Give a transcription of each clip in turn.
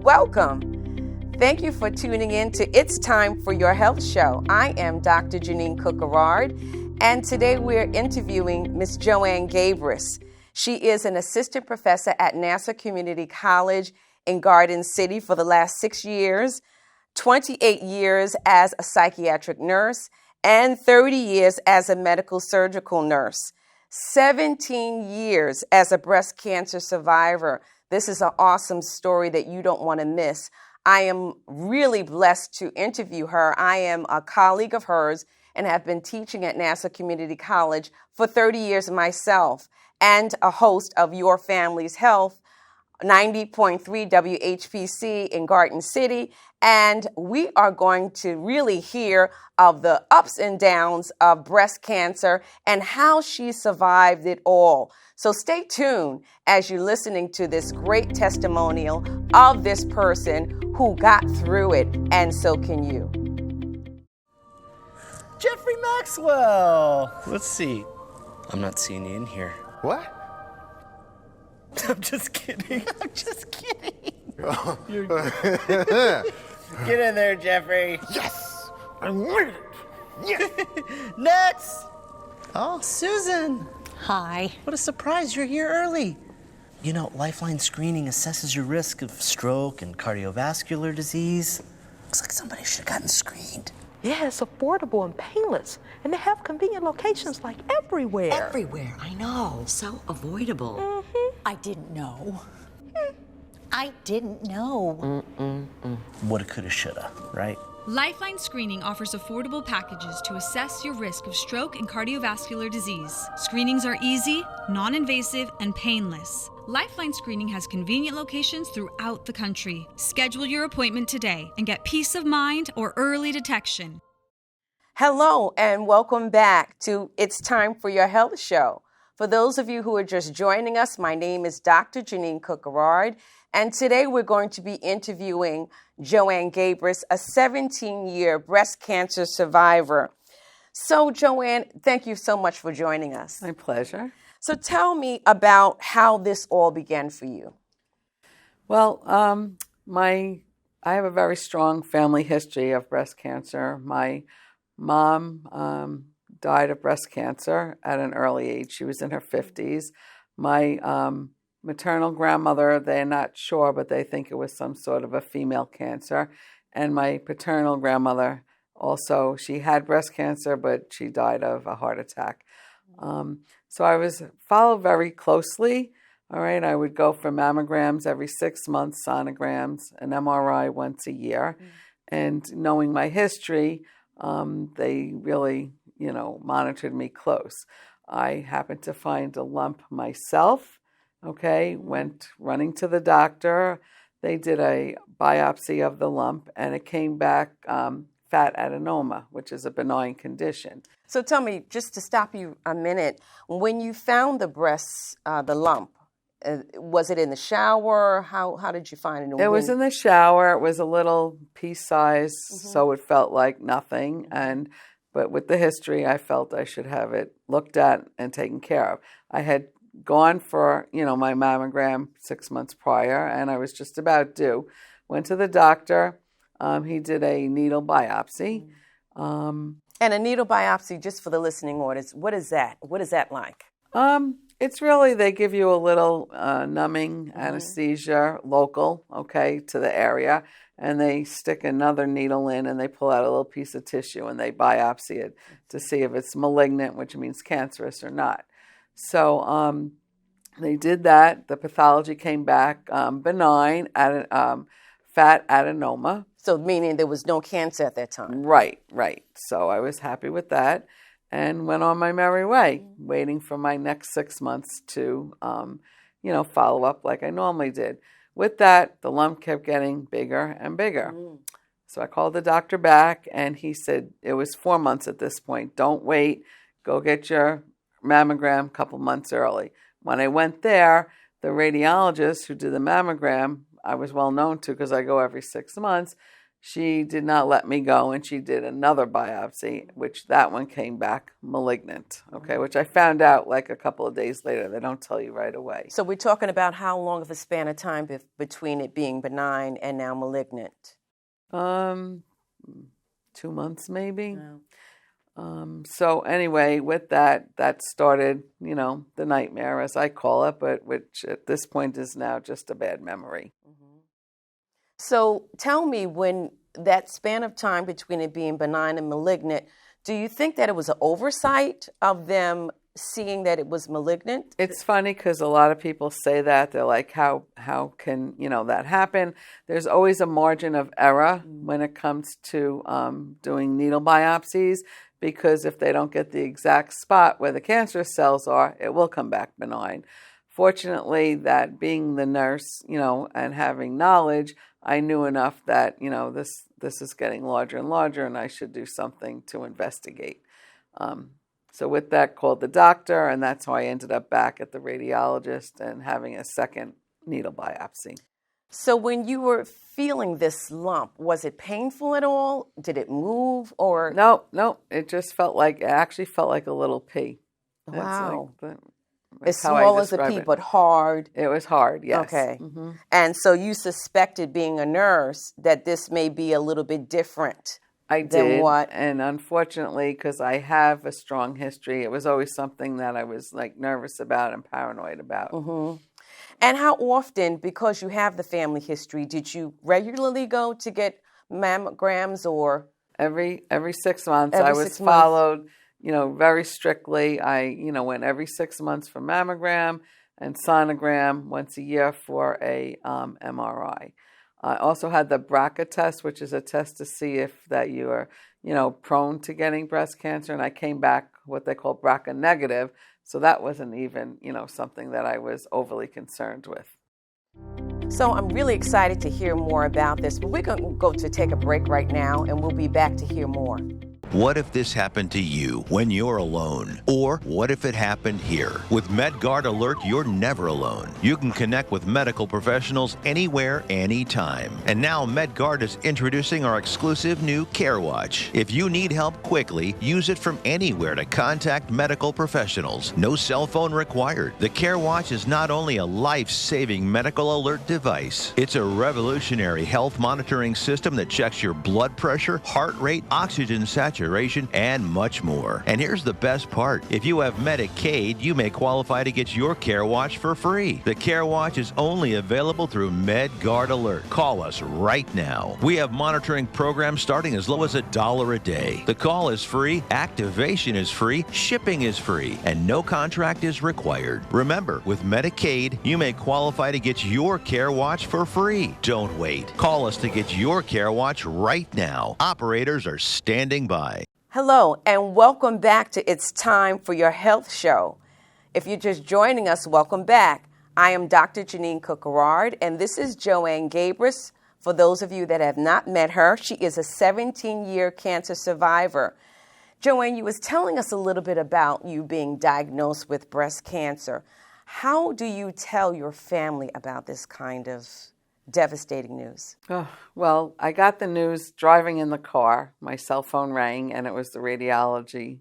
Welcome. Thank you for tuning in to It's Time for Your Health Show. I am Dr. Jeanine Garard, and today we're interviewing Ms. Joanne Gabris. She is an assistant professor at NASA Community College in Garden City for the last 6 years, 28 years as a psychiatric nurse, and 30 years as a medical surgical nurse, 17 years as a breast cancer survivor. This is an awesome story that you don't want to miss. I am really blessed to interview her. I am a colleague of hers and have been teaching at NASA Community College for 30 years myself, and a host of Your Family's Health, 90.3 WHPC in Garden City. And we are going to really hear of the ups and downs of breast cancer and how she survived it all. So stay tuned as you're listening to this great testimonial of this person who got through it, and so can you. Jeffrey Maxwell! Let's see. I'm not seeing you in here. What? I'm just kidding. I'm just kidding. Get in there, Jeffrey. Yes! I made it! Yes! Next! Oh, Susan. Hi. What a surprise, you're here early. You know, Lifeline screening assesses your risk of stroke and cardiovascular disease. Looks like somebody should have gotten screened. Yeah, it's affordable and painless. And they have convenient locations like everywhere. Everywhere, I know. So avoidable. Mm-hmm. I didn't know. I didn't know. Woulda, coulda, shoulda, right? Lifeline Screening offers affordable packages to assess your risk of stroke and cardiovascular disease. Screenings are easy, non-invasive, and painless. Lifeline Screening has convenient locations throughout the country. Schedule your appointment today and get peace of mind or early detection. Hello, and welcome back to It's Time for Your Health Show. For those of you who are just joining us, my name is Dr. Jeanine Garard, and today we're going to be interviewing Joanne Gabris, a 17-year breast cancer survivor. So, Joanne, thank you so much for joining us. My pleasure. So tell me about how this all began for you. Well, I have a very strong family history of breast cancer. My mom died of breast cancer at an early age. She was in her 50s. My maternal grandmother, they're not sure, but they think it was some sort of a female cancer. And my paternal grandmother also, she had breast cancer, but she died of a heart attack. So I was followed very closely. All right, I would go for mammograms every 6 months, sonograms, an MRI once a year. And knowing my history, they really, monitored me close. I happened to find a lump myself, went running to the doctor. They did a biopsy of the lump, and it came back fat adenoma, which is a benign condition. So tell me, just to stop you a minute, when you found the breast, the lump, was it in the shower? How did you find it? It was in the shower. It was a little pea size, so it felt like nothing. But with the history, I felt I should have it looked at and taken care of. I had gone for, my mammogram 6 months prior, and I was just about due. Went to the doctor. He did a needle biopsy. And a needle biopsy, just for the listening audience, what is that? What is that like? It's really, they give you a little numbing anesthesia, local, to the area, and they stick another needle in and they pull out a little piece of tissue and they biopsy it to see if it's malignant, which means cancerous or not. So they did that. The pathology came back benign, fat adenoma. So meaning there was no cancer at that time. Right. So I was happy with that and went on my merry way, waiting for my next 6 months to, follow up like I normally did. With that, the lump kept getting bigger and bigger. So I called the doctor back, and he said it was 4 months at this point. Don't wait. Go get your mammogram a couple months early. When I went there, the radiologist who did the mammogram, I was well known to because I go every 6 months, she did not let me go, and she did another biopsy, which that one came back malignant, okay, which I found out like a couple of days later. They don't tell you right away. So we're talking about how long of a span of time between it being benign and now malignant? 2 months maybe. No. So anyway, with that started, the nightmare, as I call it, but which at this point is now just a bad memory. So tell me, when that span of time between it being benign and malignant, do you think that it was an oversight of them seeing that it was malignant? It's funny because a lot of people say that. They're like, how can, that happen? There's always a margin of error when it comes to doing needle biopsies, because if they don't get the exact spot where the cancerous cells are, it will come back benign. Fortunately, that being the nurse, and having knowledge, I knew enough that, this is getting larger and larger, and I should do something to investigate. So with that, called the doctor, and that's how I ended up back at the radiologist and having a second needle biopsy. So when you were feeling this lump, was it painful at all? Did it move or? No, it actually felt like a little pea. Wow. That's as how I small as a describe pea, it. but hard. It was hard, yes. Okay. Mm-hmm. And so you suspected, being a nurse, that this may be a little bit different. I than did, what? And unfortunately, because I have a strong history, it was always something that I was nervous about and paranoid about. Mm-hmm. And how often, because you have the family history, did you regularly go to get mammograms or? Every 6 months. Every I was 6 months. followed, very strictly. I, went every 6 months for mammogram and sonogram, once a year for a MRI. I also had the BRCA test, which is a test to see if that you are, prone to getting breast cancer. And I came back what they call BRCA negative. So that wasn't even, something that I was overly concerned with. So I'm really excited to hear more about this, but we're going to go to take a break right now, and we'll be back to hear more. What if this happened to you when you're alone? Or what if it happened here? With MedGuard Alert, you're never alone. You can connect with medical professionals anywhere, anytime. And now MedGuard is introducing our exclusive new Care Watch. If you need help quickly, use it from anywhere to contact medical professionals. No cell phone required. The Care Watch is not only a life-saving medical alert device, it's a revolutionary health monitoring system that checks your blood pressure, heart rate, oxygen saturation, and much more. And here's the best part. If you have Medicaid, you may qualify to get your Care Watch for free. The Care Watch is only available through MedGuard Alert. Call us right now. We have monitoring programs starting as low as $1 a day. The call is free, activation is free, shipping is free, and no contract is required. Remember, with Medicaid, you may qualify to get your Care Watch for free. Don't wait. Call us to get your Care Watch right now. Operators are standing by. Hello, and welcome back to It's Time for Your Health Show. If you're just joining us, welcome back. I am Dr. Jeanine Garard, and this is Joanne Gabris. For those of you that have not met her, she is a 17-year cancer survivor. Joanne, you was telling us a little bit about you being diagnosed with breast cancer. How do you tell your family about this kind of devastating news? Oh, well, I got the news driving in the car. My cell phone rang, and it was the radiologist,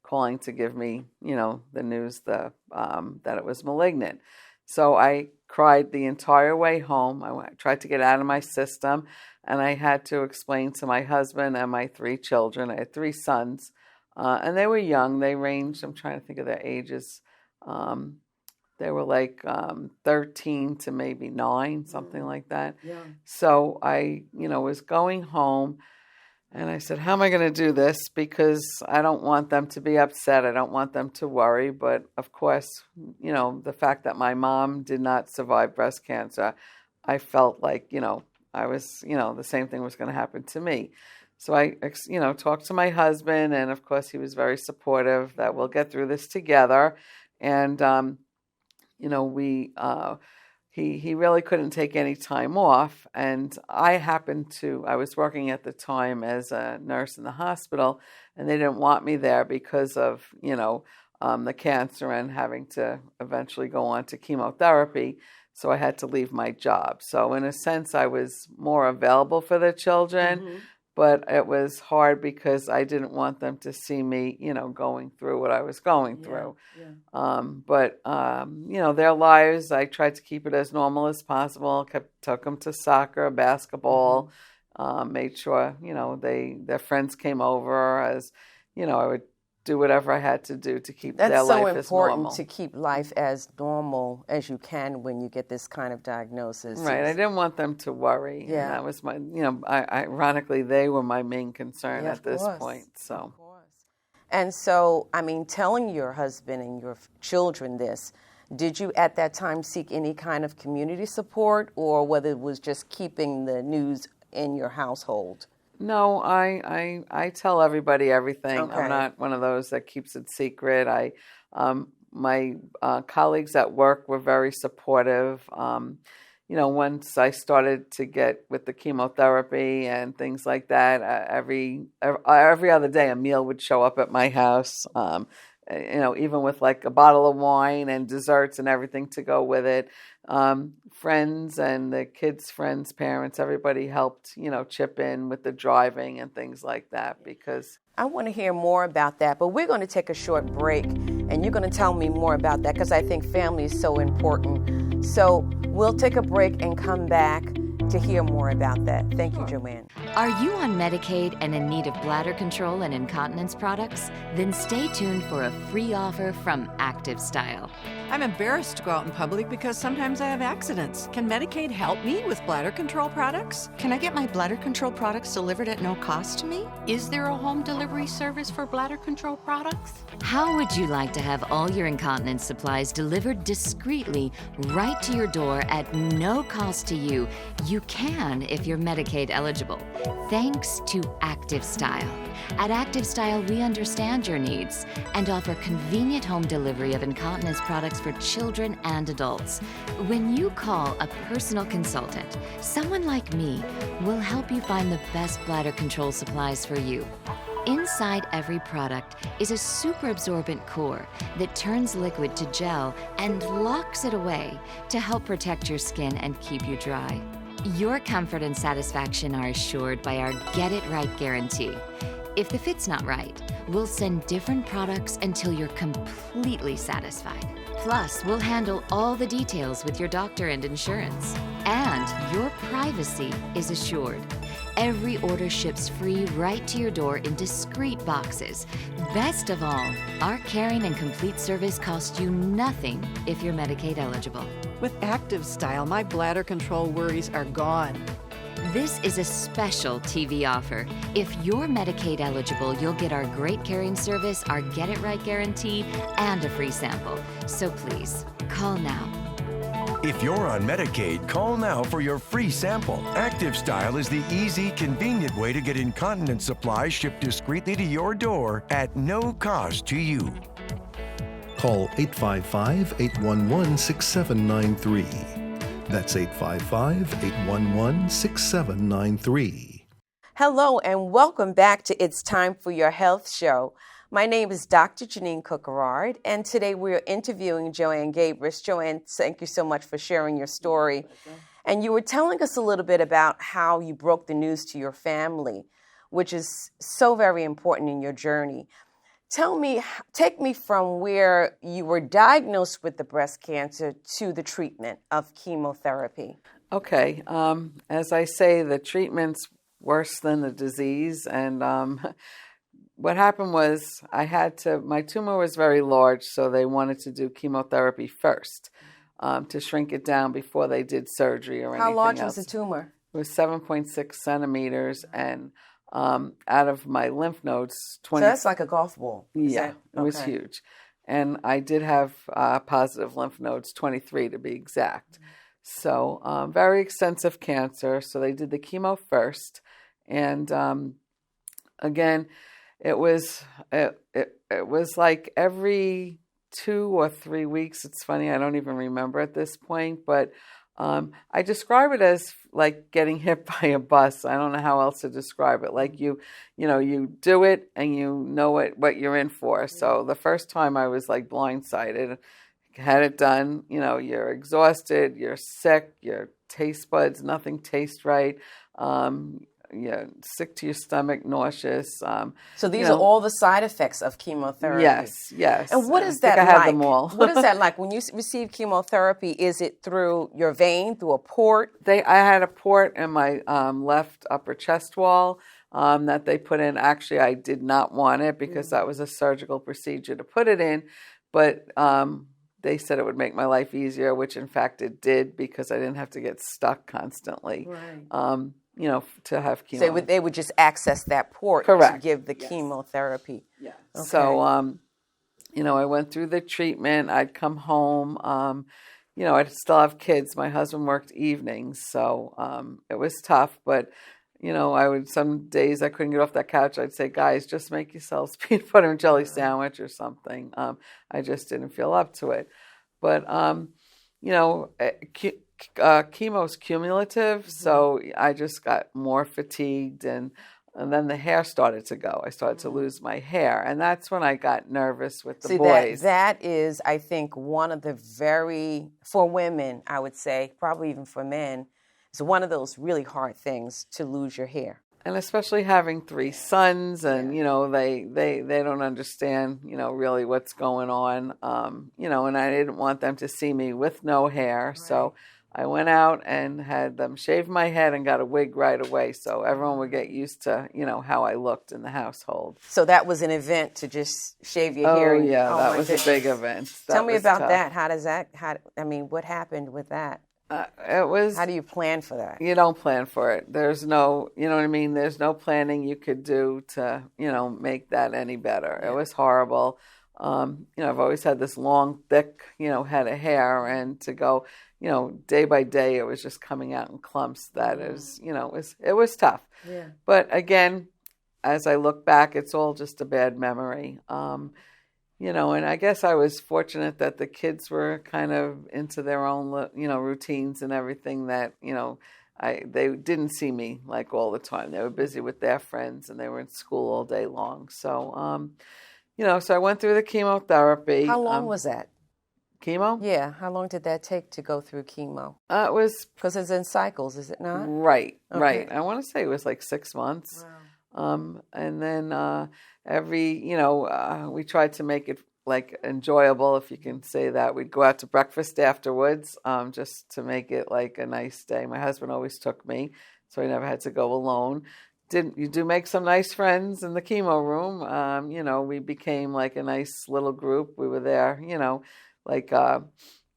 calling to give me, the news that it was malignant. So I cried the entire way home. I tried to get out of my system, and I had to explain to my husband and my 3 children. I had 3 sons, and they were young. They ranged, I'm trying to think of their ages. They were 13 to maybe 9, something like that. Yeah. So I, was going home, and I said, how am I going to do this? Because I don't want them to be upset. I don't want them to worry. But of course, the fact that my mom did not survive breast cancer, I felt like, I was, the same thing was going to happen to me. So I, talked to my husband, and of course he was very supportive that we'll get through this together. And, he really couldn't take any time off. And I was working at the time as a nurse in the hospital, and they didn't want me there because of, the cancer and having to eventually go on to chemotherapy. so I had to leave my job. So in a sense, I was more available for the children, but it was hard because I didn't want them to see me, going through what I was going through. But their lives, I tried to keep it as normal as possible. Took them to soccer, basketball, made sure, their friends came over. As, I would do whatever I had to do to keep their life as normal. That's so important, to keep life as normal as you can when you get this kind of diagnosis. Right. I didn't want them to worry. Yeah. And that was my, ironically, they were my main concern at this point. So. Of course. And so, telling your husband and your children this, did you at that time seek any kind of community support, or whether it was just keeping the news in your household? No, I tell everybody everything. Okay. I'm not one of those that keeps it secret. My colleagues at work were very supportive. Once I started to get with the chemotherapy and things like that, every other day a meal would show up at my house. Even with like a bottle of wine and desserts and everything to go with it. Friends and the kids' friends' parents, everybody helped, chip in with the driving and things like that, because I want to hear more about that, but we're going to take a short break, and you're going to tell me more about that, because I think family is so important. So we'll take a break and come back to hear more about that. Thank you, Joanne. Are you on Medicaid and in need of bladder control and incontinence products? Then stay tuned for a free offer from Active Style. I'm embarrassed to go out in public because sometimes I have accidents. Can Medicaid help me with bladder control products? Can I get my bladder control products delivered at no cost to me? Is there a home delivery service for bladder control products? How would you like to have all your incontinence supplies delivered discreetly right to your door at no cost to you? You can if you're Medicaid eligible, thanks to Active Style. At Active Style, we understand your needs and offer convenient home delivery of incontinence products for children and adults. When you call a personal consultant, someone like me will help you find the best bladder control supplies for you. Inside every product is a super absorbent core that turns liquid to gel and locks it away to help protect your skin and keep you dry. Your comfort and satisfaction are assured by our Get It Right guarantee. If the fit's not right, we'll send different products until you're completely satisfied. Plus, we'll handle all the details with your doctor and insurance. And your privacy is assured. Every order ships free right to your door in discreet boxes. Best of all, our caring and complete service costs you nothing if you're Medicaid eligible. With Active Style, my bladder control worries are gone. This is a special TV offer. If you're Medicaid eligible, you'll get our great caring service, our Get It Right guarantee, and a free sample. So please, call now. If you're on Medicaid, call now for your free sample. Active Style is the easy, convenient way to get incontinence supplies shipped discreetly to your door at no cost to you. Call 855-811-6793. That's 855-811-6793. Hello, and welcome back to It's Time for Your Health Show. My name is Dr. Jeanine Garard, and today we're interviewing Joanne Gabrus. Joanne, thank you so much for sharing your story. And you were telling us a little bit about how you broke the news to your family, which is so very important in your journey. Take me from where you were diagnosed with the breast cancer to the treatment of chemotherapy. Okay. As I say, the treatment's worse than the disease. And what happened was my tumor was very large, so they wanted to do chemotherapy first to shrink it down before they did surgery or anything else. How large was the tumor? It was 7.6 centimeters, and out of my lymph nodes, 20. So that's like a golf ball. Yeah, it was huge. And I did have positive lymph nodes, 23 to be exact. So very extensive cancer. So they did the chemo first. And again, it was like every 2 or 3 weeks. It's funny, I don't even remember at this point, but I describe it as like getting hit by a bus. I don't know how else to describe it. Like you do it and you know what you're in for. So the first time I was like blindsided, had it done, you're exhausted, you're sick, your taste buds, nothing tastes right. You're sick to your stomach, nauseous. So these are all the side effects of chemotherapy. Yes. And what is that I like? had them all. What is that like when you receive chemotherapy? Is it through your vein, through a port? I had a port in my left upper chest wall that they put in. Actually, I did not want it because that was a surgical procedure to put it in, but they said it would make my life easier, which in fact it did because I didn't have to get stuck constantly. Right. To have chemo. So they would just access that port Correct. to give the chemotherapy. Yeah. Okay. So, I went through the treatment. I'd come home. I'd still have kids. My husband worked evenings, so it was tough. But, some days I couldn't get off that couch. I'd say, guys, just make yourselves peanut butter and jelly sandwich or something. I just didn't feel up to it. But, chemo's cumulative, so I just got more fatigued, and then the hair started to go. I started to lose my hair, and that's when I got nervous with the boys. That is, I think, one of the for women, I would say, probably even for men, it's one of those really hard things to lose your hair. And especially having 3 sons, and they don't understand really what's going on, and I didn't want them to see me with no hair, right. So I went out and had them shave my head and got a wig right away, so everyone would get used to how I looked in the household. So that was an event to just shave your hair. Oh yeah, that was a big event. Tell me about that. What happened with that? It was. How do you plan for that? You don't plan for it. There's no, you know what I mean? There's no planning you could do to, make that any better. Yeah. It was horrible. I've always had this long, thick, head of hair, and to go, day by day, it was just coming out in clumps. That is, it was tough. Yeah. But again, as I look back, it's all just a bad memory. And I guess I was fortunate that the kids were kind of into their own, routines and everything that, they didn't see me like all the time. They were busy with their friends and they were in school all day long. So, so I went through the chemotherapy. How long was that? Chemo? Yeah. How long did that take to go through chemo? It was... Because it's in cycles, is it not? Right, okay. Right. I want to say it was like 6 months. Wow. And then... we tried to make it like enjoyable, if you can say that. We'd go out to breakfast afterwards, just to make it like a nice day. My husband always took me, so I never had to go alone. You do make some nice friends in the chemo room. We became like a nice little group. We were there,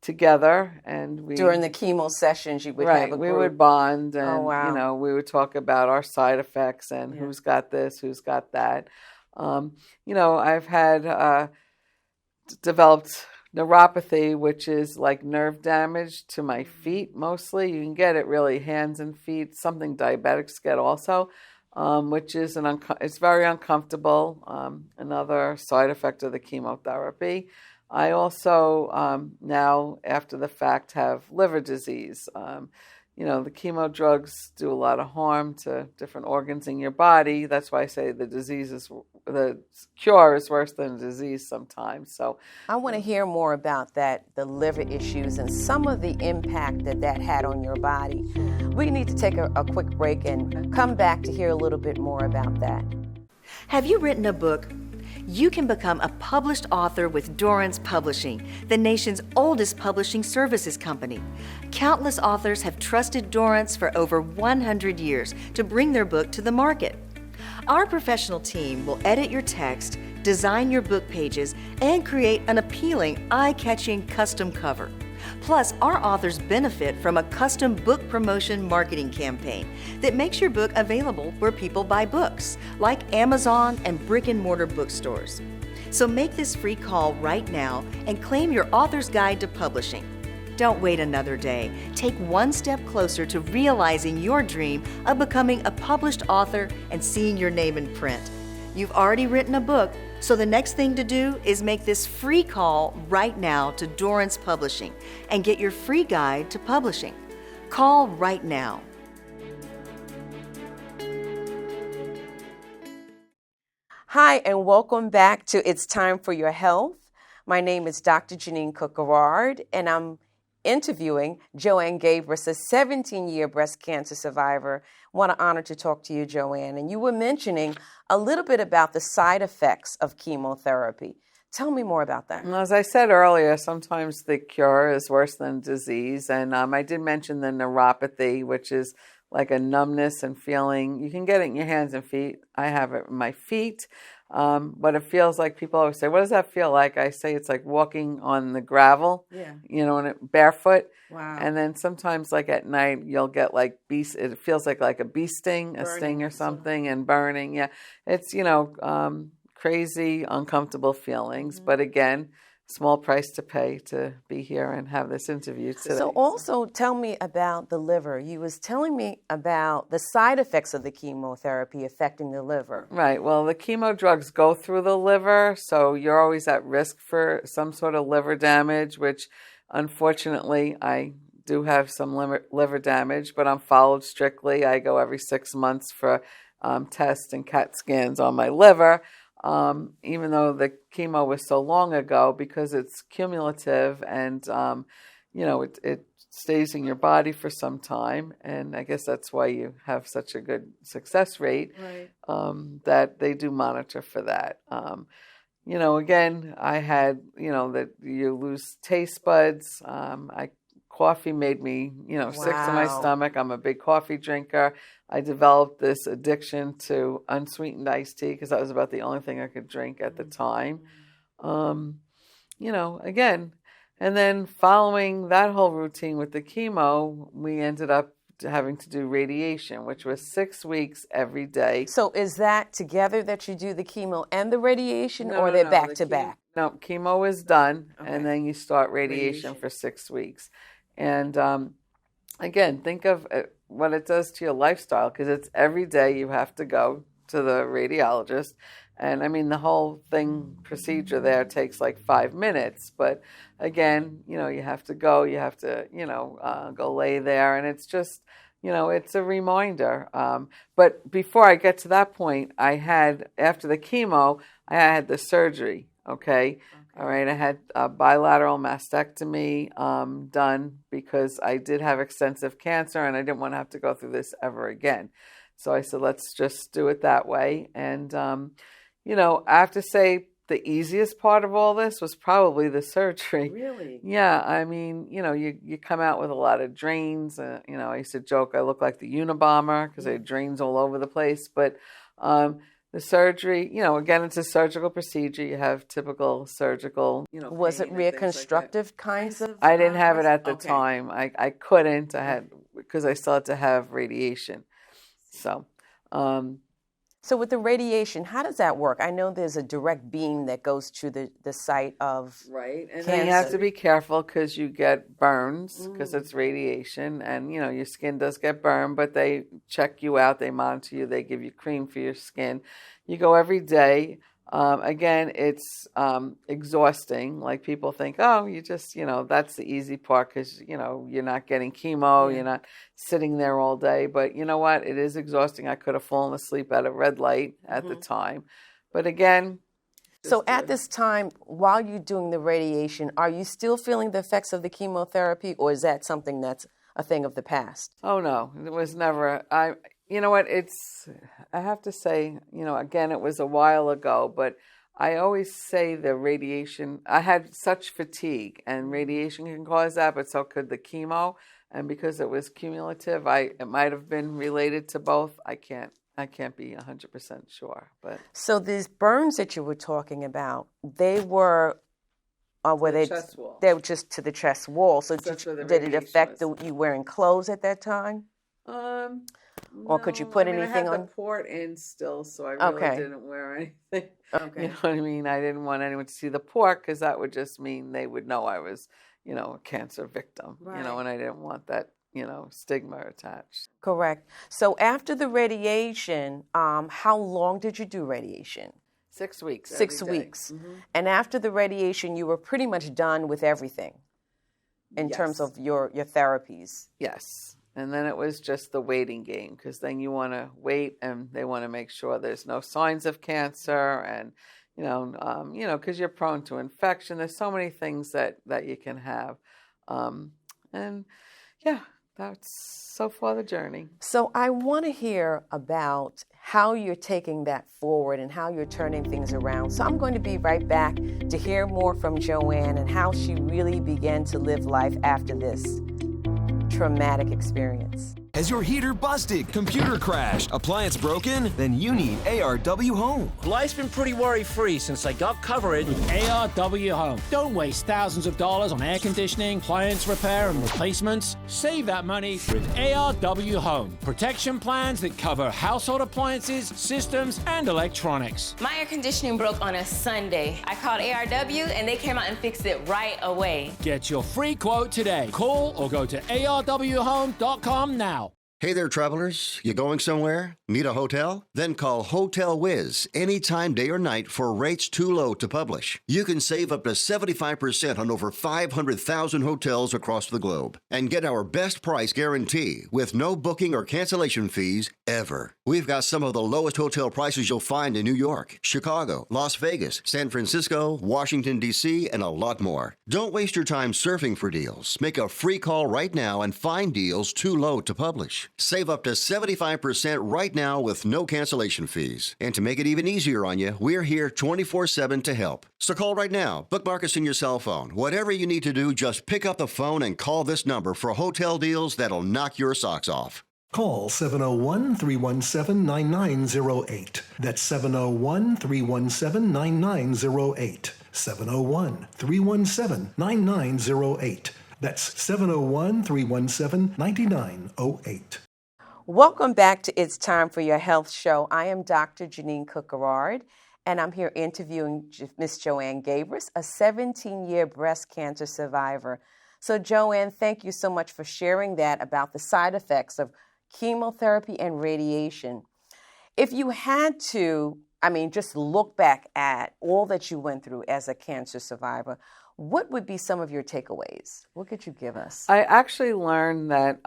together, and during the chemo sessions you would have a group. We would bond, and oh, wow. We would talk about our side effects and who's got this, who's got that. I've had developed neuropathy, which is like nerve damage to my feet mostly. You can get it really hands and feet, something diabetics get also, which is it's very uncomfortable, another side effect of the chemotherapy. I also now, after the fact, have liver disease. The chemo drugs do a lot of harm to different organs in your body. That's why I say the cure is worse than the disease sometimes. So I want to hear more about that, the liver issues, and some of the impact that had on your body. We need to take a quick break and come back to hear a little bit more about that. Have you written a book? You can become a published author with Dorrance Publishing, the nation's oldest publishing services company. Countless authors have trusted Dorrance for over 100 years to bring their book to the market. Our professional team will edit your text, design your book pages, and create an appealing, eye-catching custom cover. Plus, our authors benefit from a custom book promotion marketing campaign that makes your book available where people buy books, like Amazon and brick-and-mortar bookstores. So make this free call right now and claim your author's guide to publishing. Don't wait another day. Take one step closer to realizing your dream of becoming a published author and seeing your name in print. You've already written a book, so the next thing to do is make this free call right now to Dorrance Publishing and get your free guide to publishing. Call right now. Hi, and welcome back to It's Time for Your Health. My name is Dr. Jeanine Garard, and I'm interviewing Joanne Gabrus, a 17-year breast cancer survivor. What an honor to talk to you, Joanne. And you were mentioning a little bit about the side effects of chemotherapy. Tell me more about that. Well, as I said earlier, sometimes the cure is worse than disease. And I did mention the neuropathy, which is like a numbness and feeling. You can get it in your hands and feet. I have it in my feet. But it feels like, people always say, what does that feel like? I say it's like walking on the gravel, barefoot. Wow. And then sometimes, like at night, you'll get like it feels like a bee sting, a sting or something, and burning. Yeah. It's, crazy, uncomfortable feelings. But again, small price to pay to be here and have this interview today. So also tell me about the liver. You was telling me about the side effects of the chemotherapy affecting the liver. Right. Well, the chemo drugs go through the liver, so you're always at risk for some sort of liver damage, which unfortunately I do have some liver damage, but I'm followed strictly. I go every 6 months for tests and CAT scans on my liver. Even though the chemo was so long ago, because it's cumulative and, it stays in your body for some time. And I guess that's why you have such a good success rate, right. That they do monitor for that. Again, I had, that you lose taste buds. Coffee made me, sick to my stomach. I'm a big coffee drinker. I developed this addiction to unsweetened iced tea because that was about the only thing I could drink at the time. Again, and then following that whole routine with the chemo, we ended up having to do radiation, which was 6 weeks every day. So is that together that you do the chemo and the radiation, or they're back to back? No, chemo is done, and then you start radiation for 6 weeks. And again, think of what it does to your lifestyle, because it's every day you have to go to the radiologist. And I mean, the whole procedure there takes like 5 minutes. But again, you have to go, you have to, go lay there. And it's just, it's a reminder. But before I get to that point, after the chemo, I had the surgery, okay? All right, I had a bilateral mastectomy done because I did have extensive cancer and I didn't want to have to go through this ever again. So I said, let's just do it that way. And, I have to say the easiest part of all this was probably the surgery. Really? Yeah, I mean, you come out with a lot of drains. I used to joke I look like the Unabomber because I had drains all over the place. But the surgery, again, it's a surgical procedure. You have typical surgical, Was it reconstructive kinds of? I didn't have it at the time. I couldn't. I had, because I still had to have radiation. So with the radiation, how does that work? I know there's a direct beam that goes to the site of right, and cancer. then you have to be careful because you get burns because it's radiation, and your skin does get burned. But they check you out, they monitor you, they give you cream for your skin. You go every day. Again, it's exhausting. Like people think, oh, you just, that's the easy part because, you're not getting chemo, you're not sitting there all day. But you know what? It is exhausting. I could have fallen asleep at a red light at the time. But again. So at this time, while you're doing the radiation, are you still feeling the effects of the chemotherapy, or is that something that's a thing of the past? Oh, no. It was never. You know what, I have to say, again, it was a while ago, but I always say the radiation, I had such fatigue, and radiation can cause that, but so could the chemo. And because it was cumulative, it might have been related to both. I can't be 100% sure. But so these burns that you were talking about, they were chest wall. They were just to the chest wall. So did it affect you wearing clothes at that time? Or could you put anything I had on? the port in still, so I really didn't wear anything. Okay. You know what I mean? I didn't want anyone to see the port because that would just mean they would know I was, a cancer victim. Right. And I didn't want that, stigma attached. Correct. So after the radiation, how long did you do radiation? 6 weeks. 6 weeks. Mm-hmm. And after the radiation, you were pretty much done with everything in terms of your therapies. Yes. And then it was just the waiting game, because then you want to wait and they want to make sure there's no signs of cancer and, because you're prone to infection. There's so many things that you can have. And yeah, that's so far the journey. So I want to hear about how you're taking that forward and how you're turning things around. So I'm going to be right back to hear more from Joanne and how she really began to live life after this traumatic experience. Has your heater busted, computer crashed, appliance broken? Then you need ARW Home. Life's been pretty worry-free since I got coverage with ARW Home. Don't waste thousands of dollars on air conditioning, appliance repair, and replacements. Save that money with ARW Home. Protection plans that cover household appliances, systems, and electronics. My air conditioning broke on a Sunday. I called ARW, and they came out and fixed it right away. Get your free quote today. Call or go to arwhome.com now. Hey there, travelers. You going somewhere? Need a hotel? Then call Hotel Wiz anytime, day or night, for rates too low to publish. You can save up to 75% on over 500,000 hotels across the globe and get our best price guarantee with no booking or cancellation fees ever. We've got some of the lowest hotel prices you'll find in New York, Chicago, Las Vegas, San Francisco, Washington, D.C., and a lot more. Don't waste your time surfing for deals. Make a free call right now and find deals too low to publish. Save up to 75% right now with no cancellation fees. And to make it even easier on you, we're here 24/7 to help. So call right now. Bookmark us in your cell phone. Whatever you need to do, just pick up the phone and call this number for hotel deals that'll knock your socks off. Call 701-317-9908. That's 701-317-9908. 701-317-9908. That's 701-317-9908. Welcome back to It's Time for Your Health Show. I am Dr. Jeanine Garard, and I'm here interviewing Miss Joanne Gabrus, a 17-year breast cancer survivor. So, Joanne, thank you so much for sharing that about the side effects of chemotherapy and radiation. If you had to, just look back at all that you went through as a cancer survivor, what would be some of your takeaways? What could you give us? I actually learned that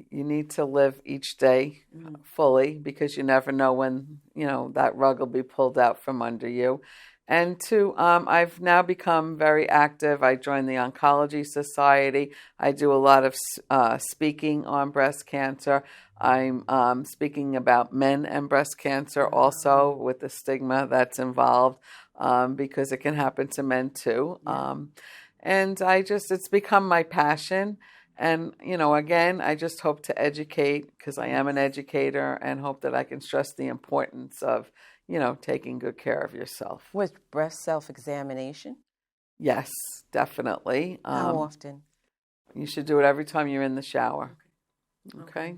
you need to live each day fully, because you never know when, that rug will be pulled out from under you. And two, I've now become very active. I joined the Oncology Society. I do a lot of speaking on breast cancer. I'm speaking about men and breast cancer also, with the stigma that's involved. Because it can happen to men too. And it's become my passion. And, again, I just hope to educate, because I am an educator, and hope that I can stress the importance of, taking good care of yourself. With breast self-examination? Yes, definitely. How often? You should do it every time you're in the shower. Okay?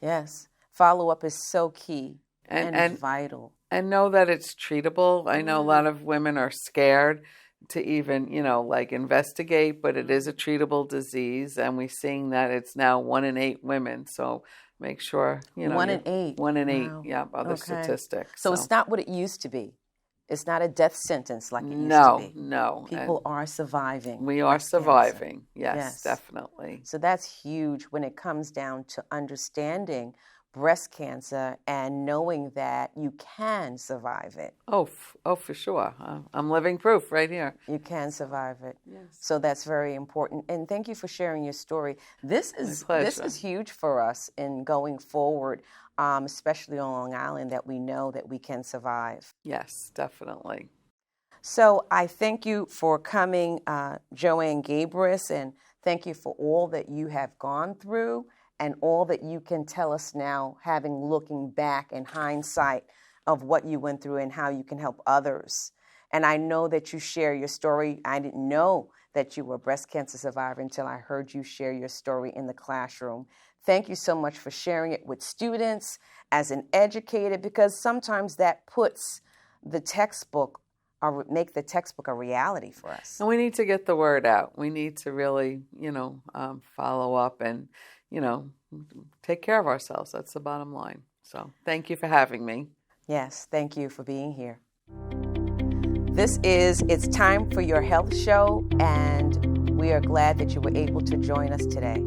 Yes. Follow-up is so key and vital. And know that it's treatable. I know a lot of women are scared to even, investigate, but it is a treatable disease, and we're seeing that it's now 1 in 8 women. So make sure, 1 in 8. 1 in 8, wow. yeah, other statistics. So it's not what it used to be. It's not a death sentence like it used to be. No. People are surviving. We are surviving, yes, definitely. So that's huge when it comes down to understanding breast cancer and knowing that you can survive it. Oh, for sure. I'm living proof right here. You can survive it. Yes. So that's very important. And thank you for sharing your story. This is huge for us in going forward, especially on Long Island, that we know that we can survive. Yes, definitely. So I thank you for coming, Joanne Gabrus, and thank you for all that you have gone through and all that you can tell us now, looking back in hindsight of what you went through and how you can help others. And I know that you share your story. I didn't know that you were a breast cancer survivor until I heard you share your story in the classroom. Thank you so much for sharing it with students as an educator, because sometimes that puts the textbook or make the textbook a reality for us. And we need to get the word out. We need to really, follow up and, take care of ourselves. That's the bottom line. So thank you for having me. Yes, thank you for being here. This is It's Time for Your Health Show, and we are glad that you were able to join us today.